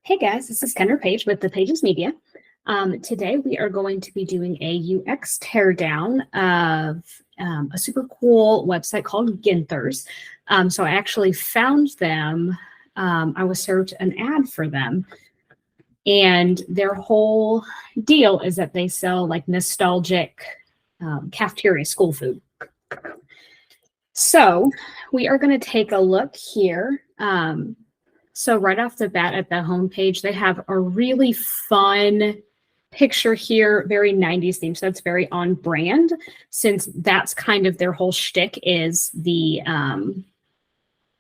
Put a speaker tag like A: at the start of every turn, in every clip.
A: Hey guys, this is Kendra Page with the Pages Media. Today we are going to be doing a UX teardown of a super cool website called Guinthers. So I actually found them. I was served an ad for them, and their whole deal is that they sell like nostalgic cafeteria school food. So we are going to take a look here. So right off the bat at the homepage, they have a really fun picture here, very 90s theme. So that's very on brand, since that's kind of their whole shtick is the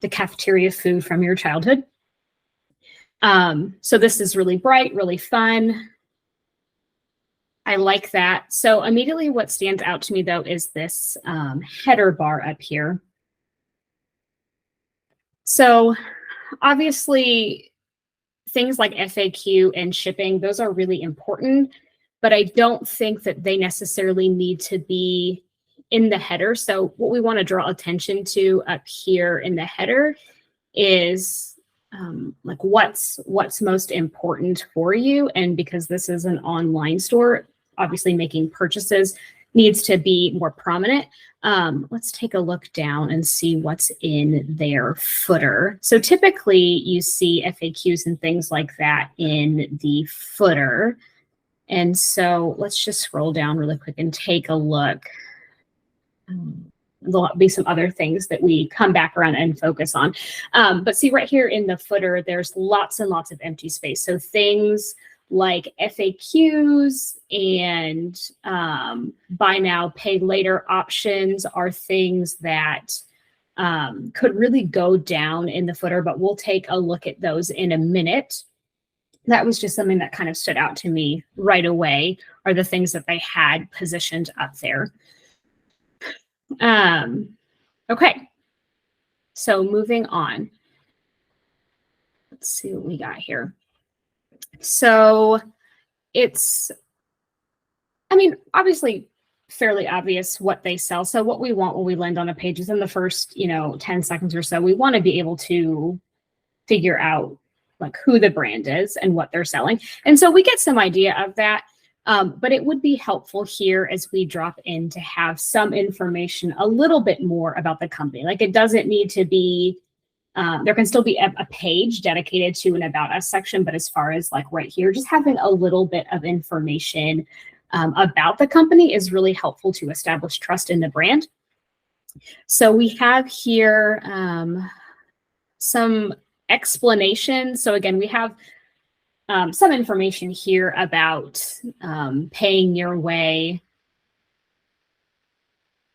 A: cafeteria food from your childhood. So this is really bright, really fun. I like that. So immediately what stands out to me though is this header bar up here. So obviously, things like FAQ and shipping, those are really important, but I don't think that they necessarily need to be in the header. So what we want to draw attention to up here in the header is like what's most important for you. And because this is an online store, obviously making purchases needs to be more prominent. Let's take a look down and see what's in their footer. So typically you see FAQs and things like that in the footer. And so let's just scroll down really quick and take a look. There'll be some other things that we come back around and focus on. But see right here in the footer, there's lots and lots of empty space. So things like FAQs and buy now, pay later options are things that could really go down in the footer, but we'll take a look at those in a minute. That was just something that kind of stood out to me right away, are the things that they had positioned up there. Okay, so moving on. Let's see what we got here. So it's, I mean, obviously fairly obvious what they sell. So what we want when we land on a page is in the first, 10 seconds or so, we want to be able to figure out like who the brand is and what they're selling. And so we get some idea of that. But it would be helpful here as we drop in to have some information a little bit more about the company. Like it doesn't need to be, there can still be a page dedicated to an About Us section, but as far as like right here, just having a little bit of information about the company is really helpful to establish trust in the brand. So we have here some explanation. So again, we have some information here about paying your way.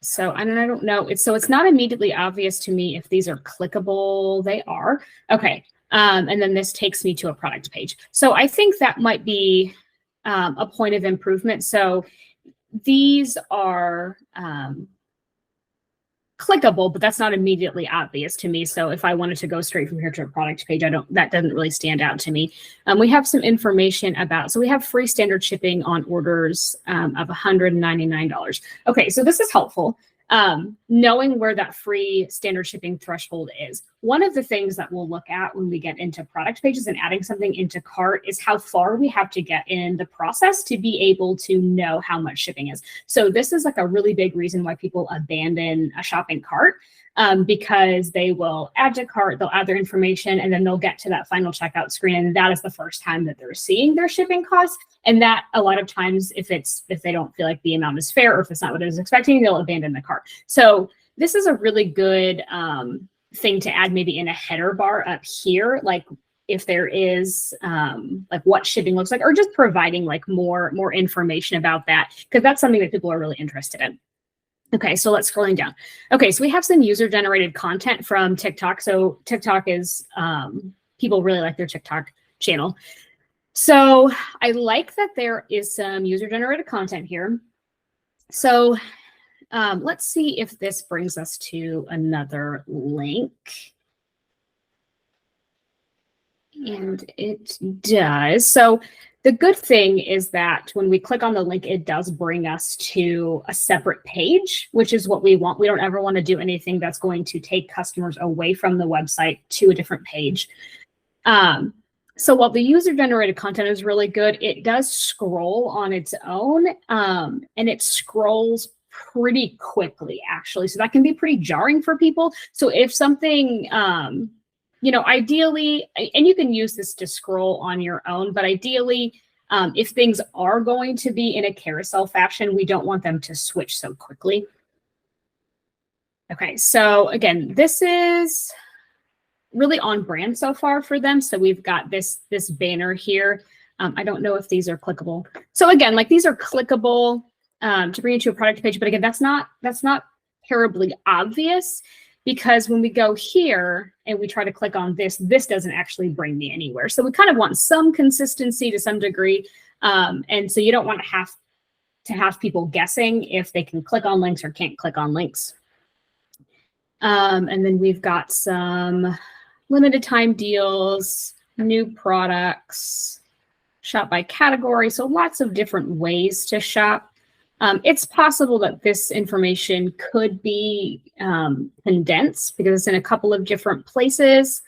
A: So I don't know. It's not immediately obvious to me if these are clickable. They are. Okay. And then this takes me to a product page. So I think that might be a point of improvement. So these are clickable, but that's not immediately obvious to me. So if I wanted to go straight from here to a product page, that doesn't really stand out to me. We have some information about, so we have free standard shipping on orders of $199. Okay, so this is helpful. Knowing where that free standard shipping threshold is. One of the things that we'll look at when we get into product pages and adding something into cart is how far we have to get in the process to be able to know how much shipping is. So this is like a really big reason why people abandon a shopping cart, because they will add to cart, they'll add their information, and then they'll get to that final checkout screen. And that is the first time that they're seeing their shipping costs. And that a lot of times, if they don't feel like the amount is fair or if it's not what I was expecting, they'll abandon the cart. So this is a really good thing to add maybe in a header bar up here, like if there is like what shipping looks like, or just providing like more information about that, because that's something that people are really interested in. Okay, so let's scrolling down. Okay, so we have some user-generated content from TikTok. So TikTok is, people really like their TikTok channel. So I like that there is some user-generated content here. So let's see if this brings us to another link. And it does. So the good thing is that when we click on the link, it does bring us to a separate page, which is what we want. We don't ever want to do anything that's going to take customers away from the website to a different page. So while the user-generated content is really good, it does scroll on its own, and it scrolls pretty quickly, actually. So that can be pretty jarring for people. So if something, ideally, and you can use this to scroll on your own, but ideally, if things are going to be in a carousel fashion, we don't want them to switch so quickly. Okay, so again, this is really on brand so far for them. So we've got this banner here. I don't know if these are clickable. So again, like these are clickable to bring you to a product page, but again, that's not terribly obvious, because when we go here and we try to click on this doesn't actually bring me anywhere. So we kind of want some consistency to some degree. And so you don't want to have people guessing if they can click on links or can't click on links. And then we've got some limited time deals, new products, shop by category. So lots of different ways to shop. It's possible that this information could be condensed because it's in a couple of different places,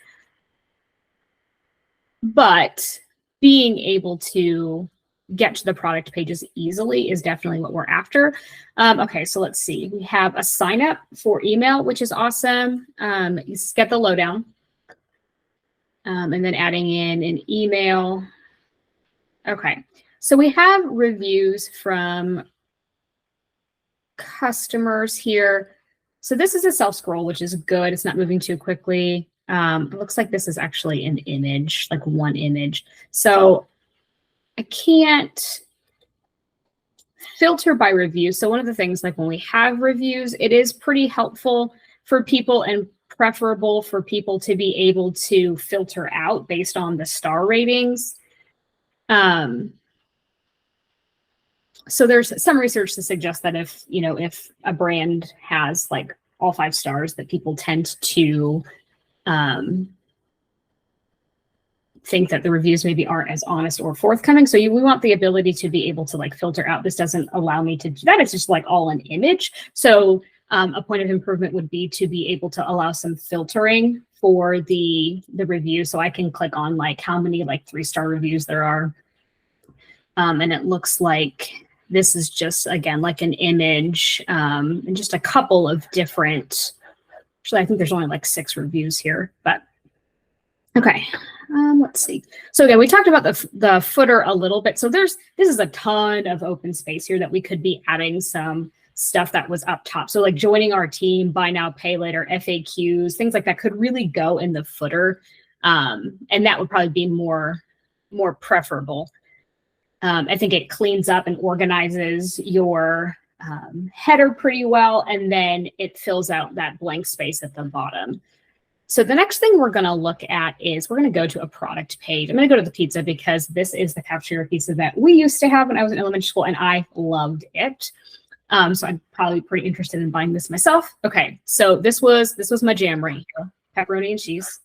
A: but being able to get to the product pages easily is definitely what we're after. Okay, so let's see. We have a sign up for email, which is awesome. You get the lowdown. And then adding in an email. Okay, so we have reviews from customers here. So this is a self scroll, which is good. It's not moving too quickly. It looks like this is actually an image, like one image. So I can't filter by review. So one of the things, like when we have reviews, it is pretty helpful for people and preferable for people to be able to filter out based on the star ratings. So there's some research to suggest that if a brand has like all 5 stars, that people tend to think that the reviews maybe aren't as honest or forthcoming. So we want the ability to be able to like filter out. This doesn't allow me to do that. It's just like all an image. So a point of improvement would be to be able to allow some filtering for the review. So I can click on like how many like 3-star reviews there are. And it looks like this is just, again, like an image and just a couple of different, actually, I think there's only like 6 reviews here, but okay. Let's see. So again, we talked about the footer a little bit. So this is a ton of open space here that we could be adding some stuff that was up top. So like joining our team, buy now, pay later, FAQs, things like that could really go in the footer. And that would probably be more preferable. I think it cleans up and organizes your header pretty well, and then it fills out that blank space at the bottom. So the next thing we're going to look at is we're going to go to a product page. I'm going to go to the pizza because this is the cafeteria pizza that we used to have when I was in elementary school, and I loved it. So I'm probably pretty interested in buying this myself. Okay, so this was my jam right here, pepperoni and cheese.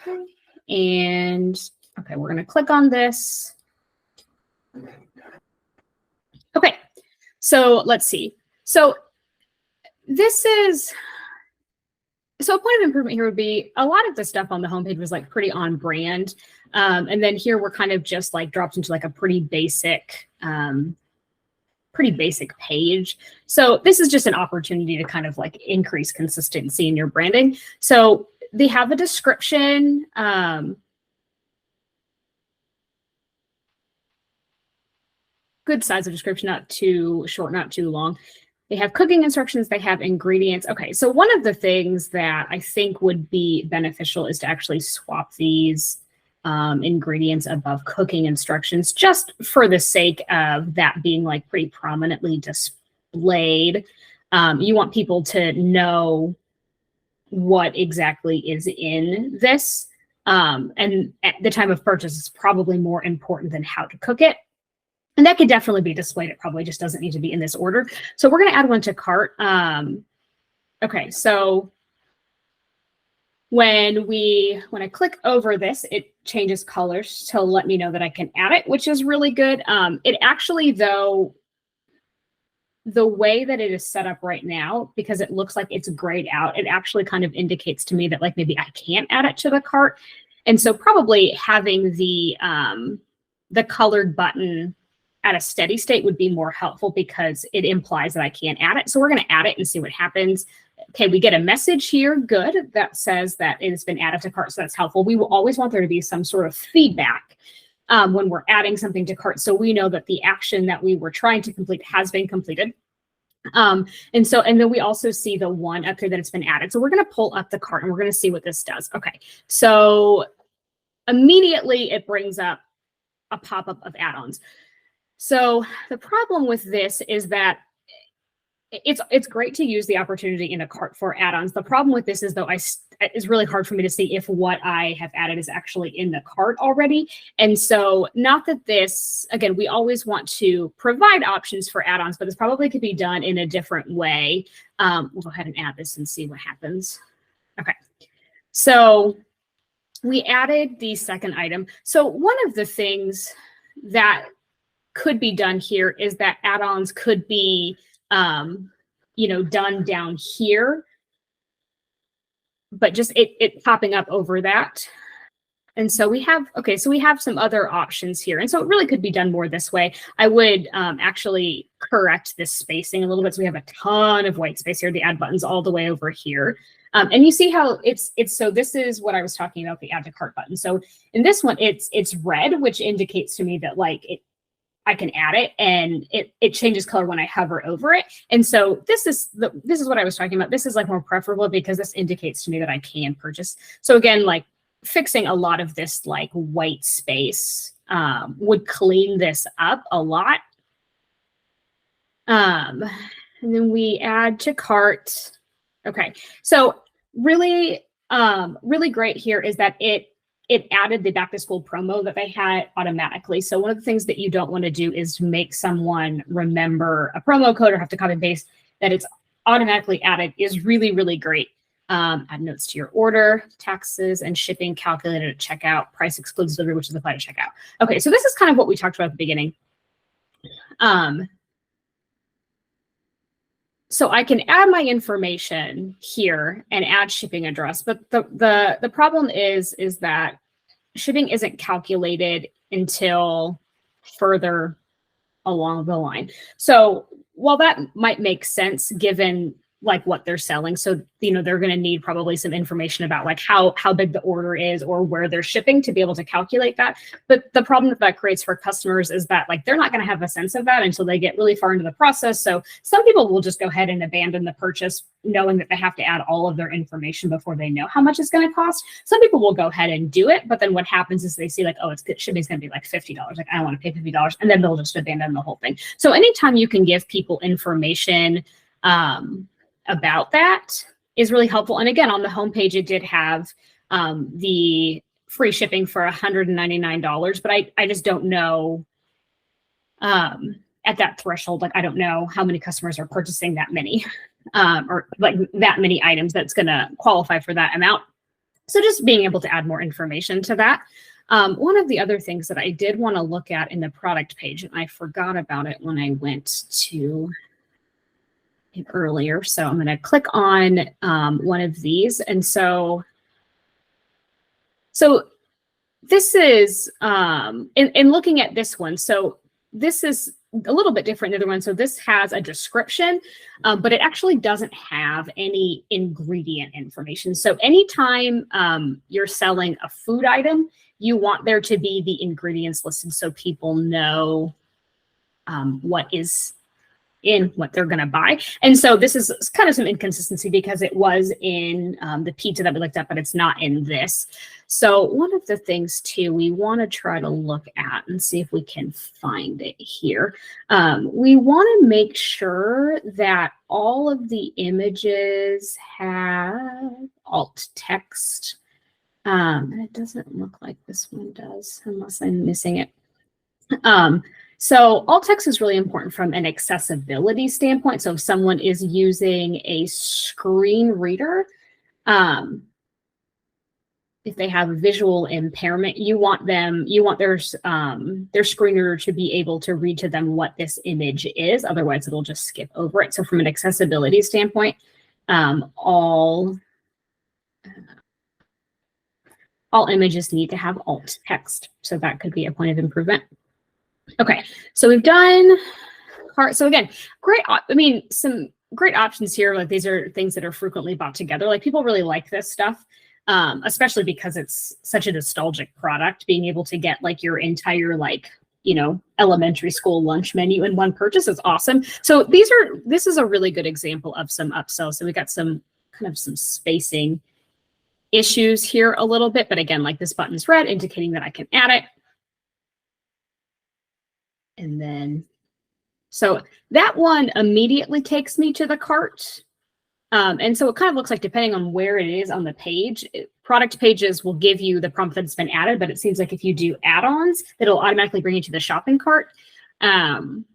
A: Okay. And okay, we're going to click on this. Okay, so let's see. So a point of improvement here would be a lot of the stuff on the homepage was like pretty on brand. And then here we're kind of just like dropped into like a pretty basic page. So this is just an opportunity to kind of like increase consistency in your branding. So they have a description. Good size of description, not too short, not too long. They have cooking instructions, they have ingredients. Okay, so one of the things that I think would be beneficial is to actually swap these ingredients above cooking instructions, just for the sake of that being like pretty prominently displayed. You want people to know what exactly is in this. And at the time of purchase, it's probably more important than how to cook it. And that could definitely be displayed. It probably just doesn't need to be in this order. So we're going to add one to cart. Okay, so when I click over this, it changes colors to let me know that I can add it, which is really good. It actually, though, the way that it is set up right now, because it looks like it's grayed out, it actually kind of indicates to me that like maybe I can't add it to the cart. And so probably having the colored button at a steady state would be more helpful because it implies that I can't add it. So we're going to add it and see what happens. Okay, we get a message here, good, that says that it has been added to cart, so that's helpful. We will always want there to be some sort of feedback when we're adding something to cart, so we know that the action that we were trying to complete has been completed. And then we also see the one up here that it's been added. So we're going to pull up the cart and we're going to see what this does. Okay, so immediately it brings up a pop-up of add-ons. So the problem with this is that it's great to use the opportunity in a cart for add-ons. The problem with this is though it's really hard for me to see if what I have added is actually in the cart already. And so not that this, again, we always want to provide options for add-ons, but this probably could be done in a different way. We'll go ahead and add this and see what happens. Okay, so we added the second item. So one of the things that could be done here is that add-ons could be done down here, but just it popping up over that. And so we have, okay, so we have some other options here. And so it really could be done more this way. I would actually correct this spacing a little bit. So we have a ton of white space here. The add button's all the way over here. And you see how it's so this is what I was talking about, the add to cart button. So in this one, it's red, which indicates to me that like I can add it, and it changes color when I hover over it. And so this is what I was talking about. This is like more preferable because this indicates to me that I can purchase. So again, like fixing a lot of this like white space would clean this up a lot. And then we add to cart. Okay, so really great here is that it added the back to school promo that they had automatically. So one of the things that you don't want to do is make someone remember a promo code or have to copy and paste. That it's automatically added is really, really great. Add notes to your order, taxes and shipping calculated at checkout, price excludes delivery, which is applied to checkout. Okay, so this is kind of what we talked about at the beginning. So I can add my information here and add shipping address, but the problem is that shipping isn't calculated until further along the line. So while that might make sense given like what they're selling, so they're going to need probably some information about like how big the order is or where they're shipping to be able to calculate that. But the problem that creates for customers is that like they're not going to have a sense of that until they get really far into the process. So some people will just go ahead and abandon the purchase knowing that they have to add all of their information before they know how much it's going to cost. Some people will go ahead and do it, but then what happens is they see like, oh, shipping's going to be like $50. Like I don't want to pay $50, and then they'll just abandon the whole thing. So anytime you can give people information about that is really helpful. And again, on the homepage, it did have the free shipping for $199, but I just don't know at that threshold, like I don't know how many customers are purchasing that many or like that many items that's going to qualify for that amount. So just being able to add more information to that. One of the other things that I did want to look at in the product page, and I forgot about it when I went to it earlier. So I'm going to click on one of these. And so this is, in looking at this one, so this is a little bit different than the other one. So this has a description, but it actually doesn't have any ingredient information. So anytime you're selling a food item, you want there to be the ingredients listed so people know what is in what they're going to buy. And so this is kind of some inconsistency because it was in the pizza that we looked at, but it's not in this. So one of the things too, we want to try to look at and see if we can find it here. We want to make sure that all of the images have alt text. And it doesn't look like this one does, unless I'm missing it. So alt text is really important from an accessibility standpoint. So if someone is using a screen reader, if they have a visual impairment, you want their screener to be able to read to them what this image is. Otherwise, it'll just skip over it. So from an accessibility standpoint, all images need to have alt text. So that could be a point of improvement. Okay, so we've done cart. So again, some great options here. Like these are things that are frequently bought together. Like people really like this stuff. Especially because it's such a nostalgic product, being able to get like your entire elementary school lunch menu in one purchase is awesome. So this is a really good example of some upsells. So we got some spacing issues here a little bit, but again, like this button's red, indicating that I can add it. And then, so that one immediately takes me to the cart. And so it kind of looks like, depending on where it is on the page, product pages will give you the prompt that it's been added, but it seems like if you do add-ons, it'll automatically bring you to the shopping cart. And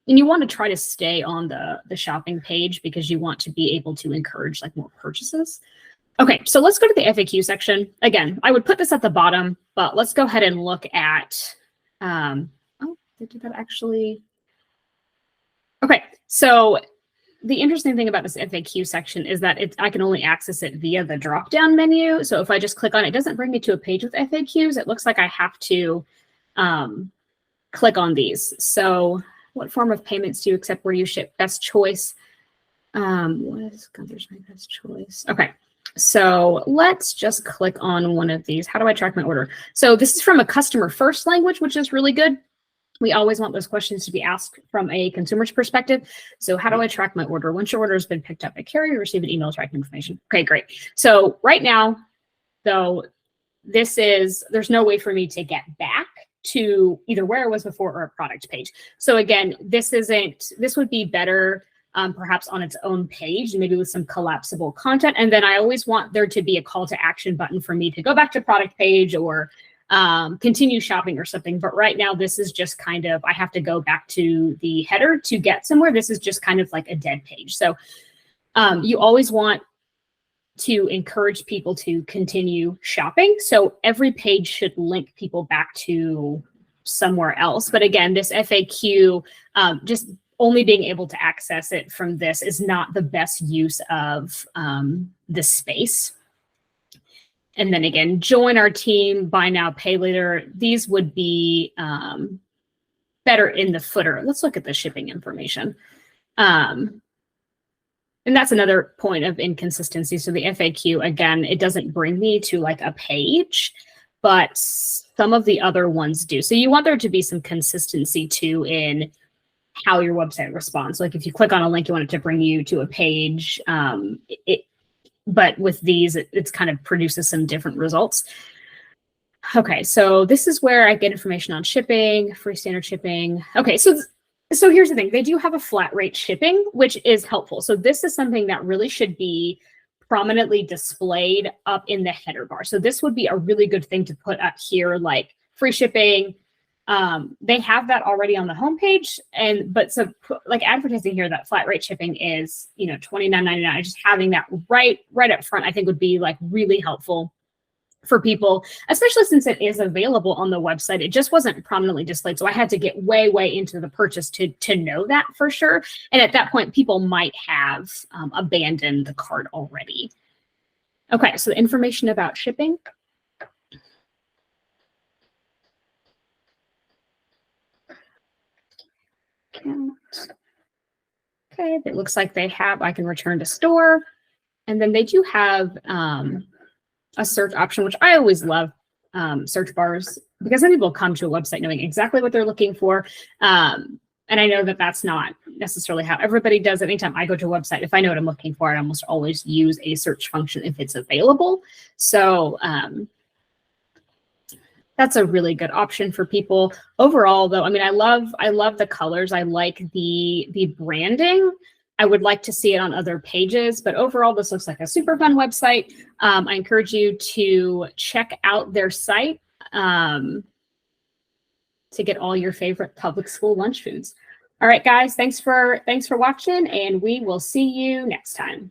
A: you want to try to stay on the shopping page because you want to be able to encourage like more purchases. Okay, so let's go to the FAQ section. Again, I would put this at the bottom, but let's go ahead and look at, did that actually? Okay, so the interesting thing about this FAQ section is that I can only access it via the drop-down menu. So if I just click on it, it doesn't bring me to a page with FAQs. It looks like I have to click on these. So what form of payments do you accept? Where do you ship? Best choice. What is Guinthers my best choice? Okay, so let's just click on one of these. How do I track my order? So this is from a customer first language, which is really good. We always want those questions to be asked from a consumer's perspective. So how do I track my order? Once your order has been picked up by carrier, receive an email tracking information. Okay, great. So right now, though, there's no way for me to get back to either where I was before or a product page. So again, this would be better perhaps on its own page, maybe with some collapsible content. And then I always want there to be a call to action button for me to go back to product page or continue shopping or something. But right now, this is just kind of, I have to go back to the header to get somewhere. This is just kind of like a dead page. So you always want to encourage people to continue shopping. So every page should link people back to somewhere else. But again, this FAQ, just only being able to access it from this is not the best use of the space. And then again, join our team, buy now, pay later. These would be better in the footer. Let's look at the shipping information. And that's another point of inconsistency. So the FAQ, again, it doesn't bring me to like a page, but some of the other ones do. So you want there to be some consistency too in how your website responds. Like if you click on a link, you want it to bring you to a page. But with these, it's kind of produces some different results. Okay, so this is where I get information on shipping, free standard shipping. Okay, so here's the thing. They do have a flat rate shipping, which is helpful. So this is something that really should be prominently displayed up in the header bar. So this would be a really good thing to put up here, like free shipping. They have that already on the homepage, but so like advertising here that flat rate shipping is $29.99. Just having that right up front, I think would be like really helpful for people, especially since it is available on the website. It just wasn't prominently displayed, so I had to get way into the purchase to know that for sure. And at that point, people might have abandoned the cart already. Okay, so the information about shipping. Okay, it looks like they have, I can return to store. And then they do have a search option, which I always love search bars, because then people come to a website knowing exactly what they're looking for. And I know that that's not necessarily how everybody does it. Anytime I go to a website, if I know what I'm looking for, I almost always use a search function if it's available. So that's a really good option for people. Overall, though, I mean, I love the colors. I like the branding. I would like to see it on other pages, but overall, this looks like a super fun website. I encourage you to check out their site to get all your favorite public school lunch foods. All right, guys, thanks for watching, and we will see you next time.